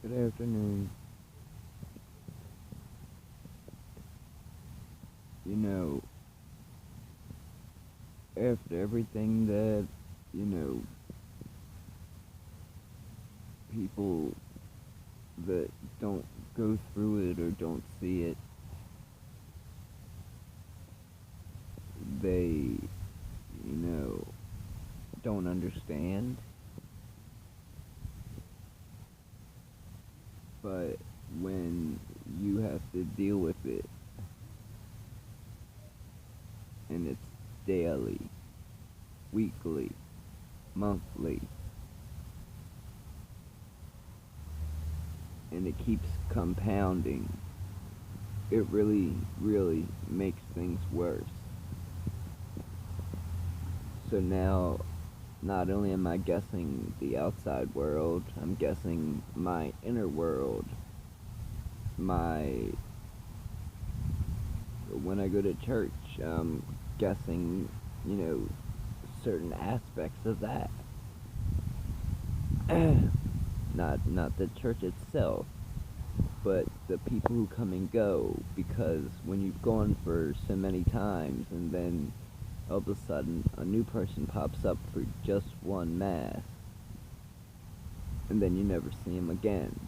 Good afternoon. You know, after everything that, you know, people that don't go through it or don't see it, they, don't understand. But when you have to deal with it and it's daily, weekly, monthly, and it keeps compounding, it really, really makes things worse. So now, not only am I guessing the outside world, I'm guessing my inner world. My When I go to church, I'm guessing, certain aspects of that. Not the church itself, but the people who come and go, because when you've gone for so many times and then all of a sudden a new person pops up for just one mass and then you never see him again.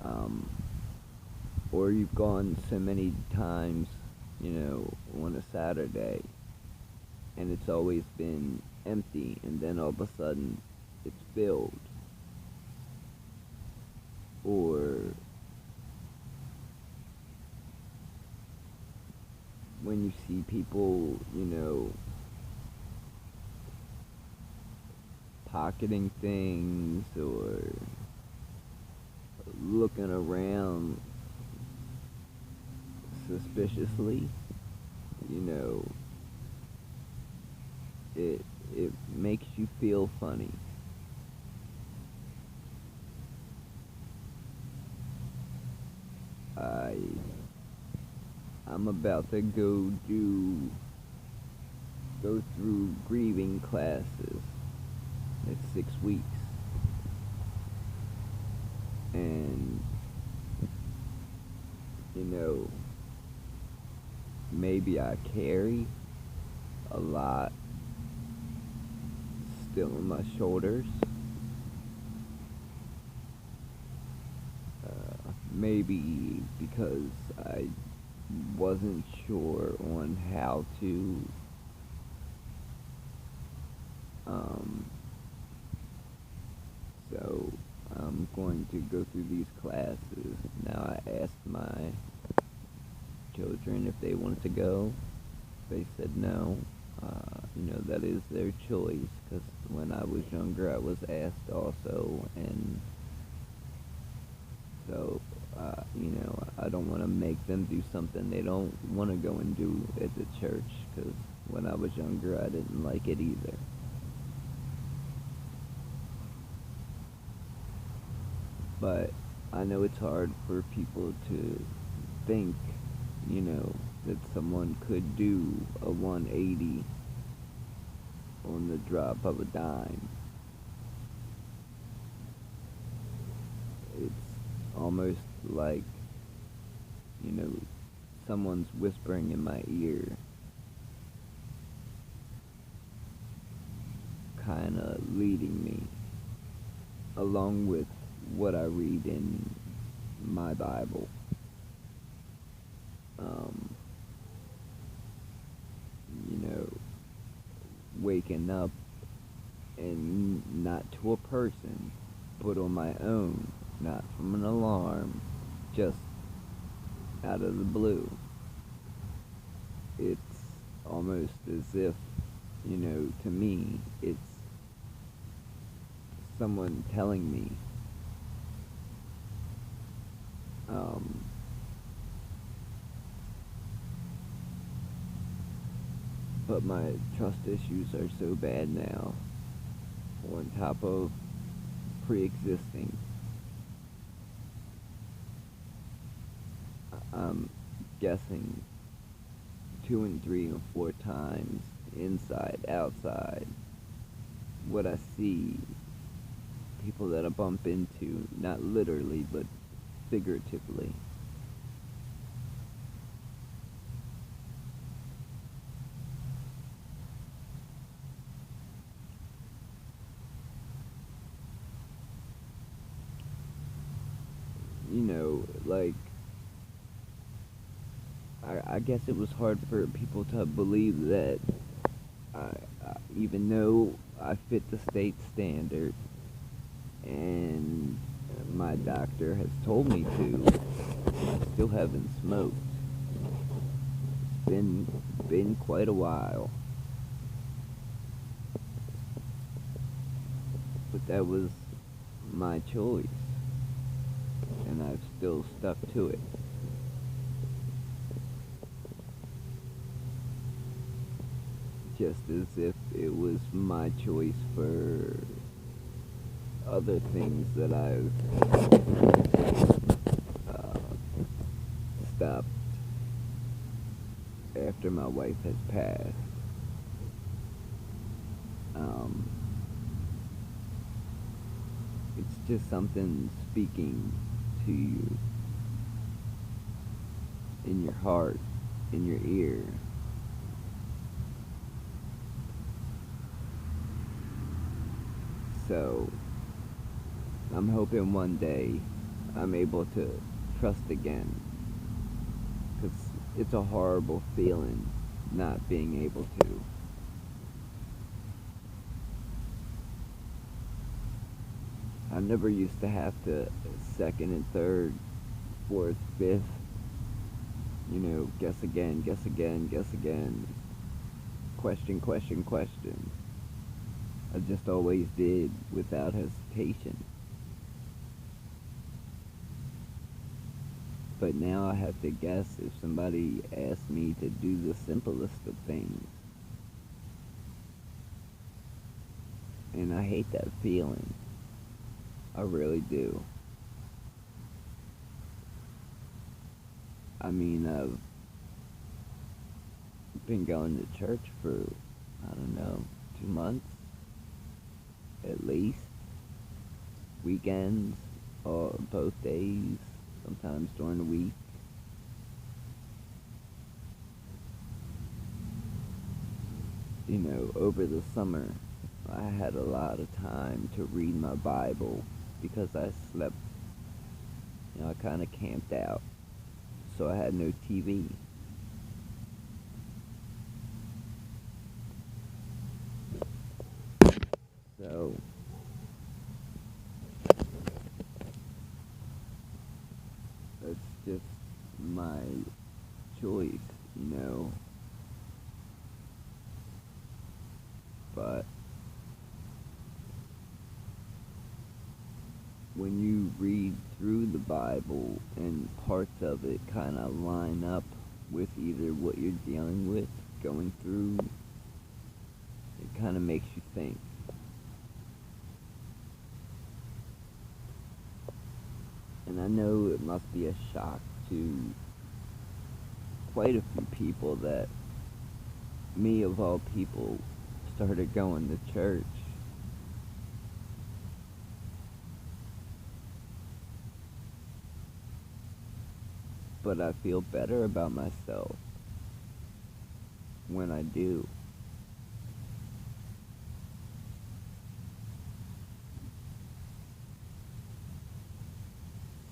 Um, or you've gone so many times, on a Saturday and it's always been empty and then all of a sudden it's filled. Or when you see people, pocketing things or looking around suspiciously, you know, it makes you feel funny. I I'm about to go through grieving classes. It's 6 weeks, and you know maybe I carry a lot still on my shoulders. Maybe because I wasn't sure on how to um, so I'm going to go through these classes. Now I asked my children if they wanted to go. They said no. That is their choice, because when I was younger I was asked also, and so I don't want to make them do something they don't want to go and do at the church, because when I was younger I didn't like it either. But I know it's hard for people to think, that someone could do a 180 on the drop of a dime. It's almost like, you know, someone's whispering in my ear, kind of leading me, along with what I read in my Bible. Um, you know, Waking up, and not to a person, but on my own, not from an alarm, just out of the blue. It's almost as if, to me, it's someone telling me, um, but my trust issues are so bad now, on top of pre-existing. I'm guessing 2 and 3 and 4 times, inside, outside, what I see, people that I bump into, not literally, but figuratively. Like, I guess it was hard for people to believe that I, even though I fit the state standard and my doctor has told me to, I still haven't smoked. Been quite a while, but that was my choice, and I've still stuck to it. Just as if it was my choice for other things that I've stopped after my wife has passed. Um, it's just something speaking to you in your heart, in your ear. So I'm hoping one day I'm able to trust again, because it's a horrible feeling not being able to. I never used to have to second and third, fourth, fifth, guess again, guess again, guess again, question, question, question. I just always did without hesitation. But now I have to guess if somebody asks me to do the simplest of things. And I hate that feeling. I really do. I mean, I've been going to church for, I don't know, 2 months at least. Weekends, or both days, sometimes during the week. Over the summer, I had a lot of time to read my Bible because I slept. I kind of camped out, so I had no TV. So that's just my choice. But when you read through the Bible and parts of it kind of line up with either what you're dealing with, going through, it kind of makes you think. And I know it must be a shock to quite a few people that me, of all people, started going to church. But I feel better about myself when I do.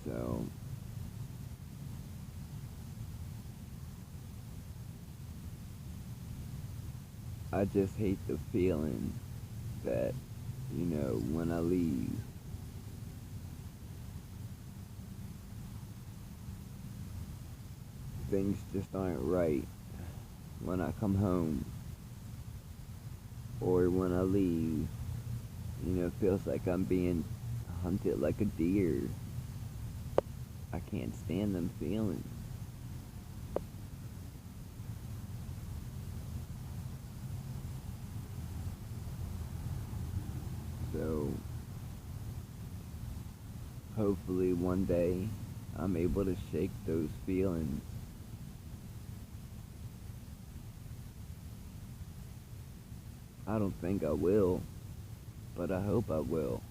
So I just hate the feeling that, when I leave, things just aren't right when I come home, or when I leave, it feels like I'm being hunted like a deer. I can't stand them feelings. So hopefully one day I'm able to shake those feelings. I don't think I will, but I hope I will.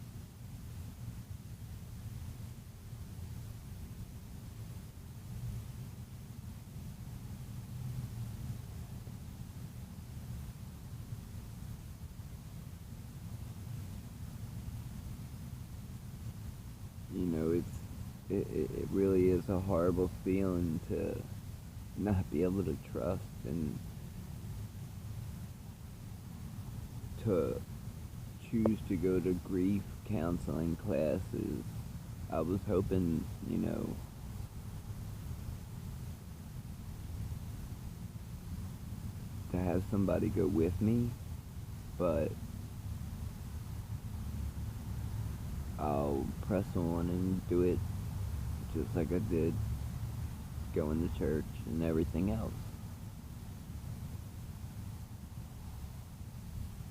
it really is a horrible feeling to not be able to trust and to choose to go to grief counseling classes. I was hoping, to have somebody go with me, but I'll press on and do it just like I did going to church and everything else.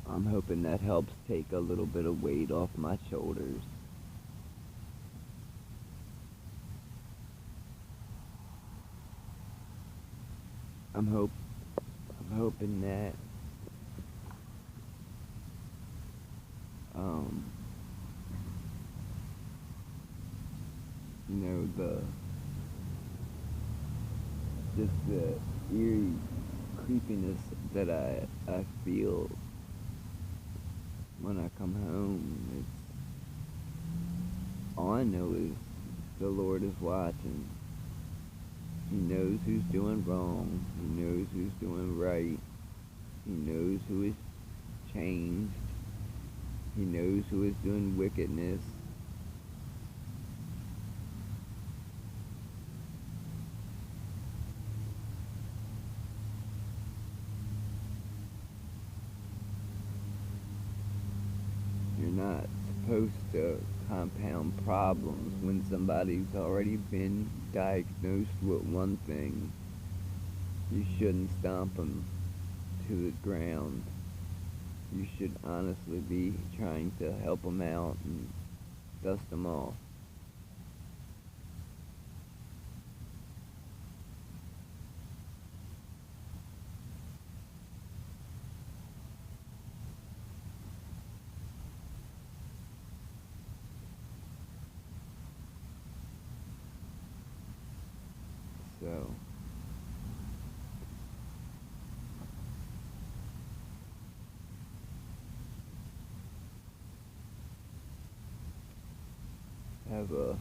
I'm hoping that helps take a little bit of weight off my shoulders. I'm hope I'm hoping that um the just the eerie creepiness that I feel when I come home. All I know is the Lord is watching. He knows who's doing wrong. He knows who's doing right. He knows who is changed. He knows who is doing wickedness. You're not supposed to compound problems when somebody's already been diagnosed with one thing. You shouldn't stomp them to the ground. You should honestly be trying to help them out and dust them off. So, have a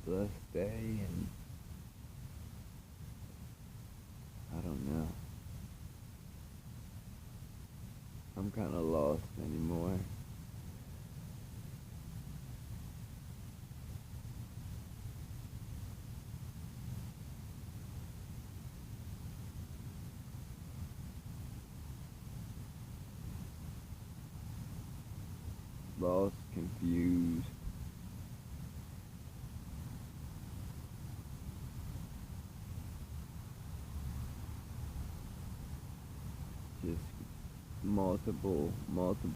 blessed day, and I don't know. I'm kind of lost anymore. Lost, confused. Just multiple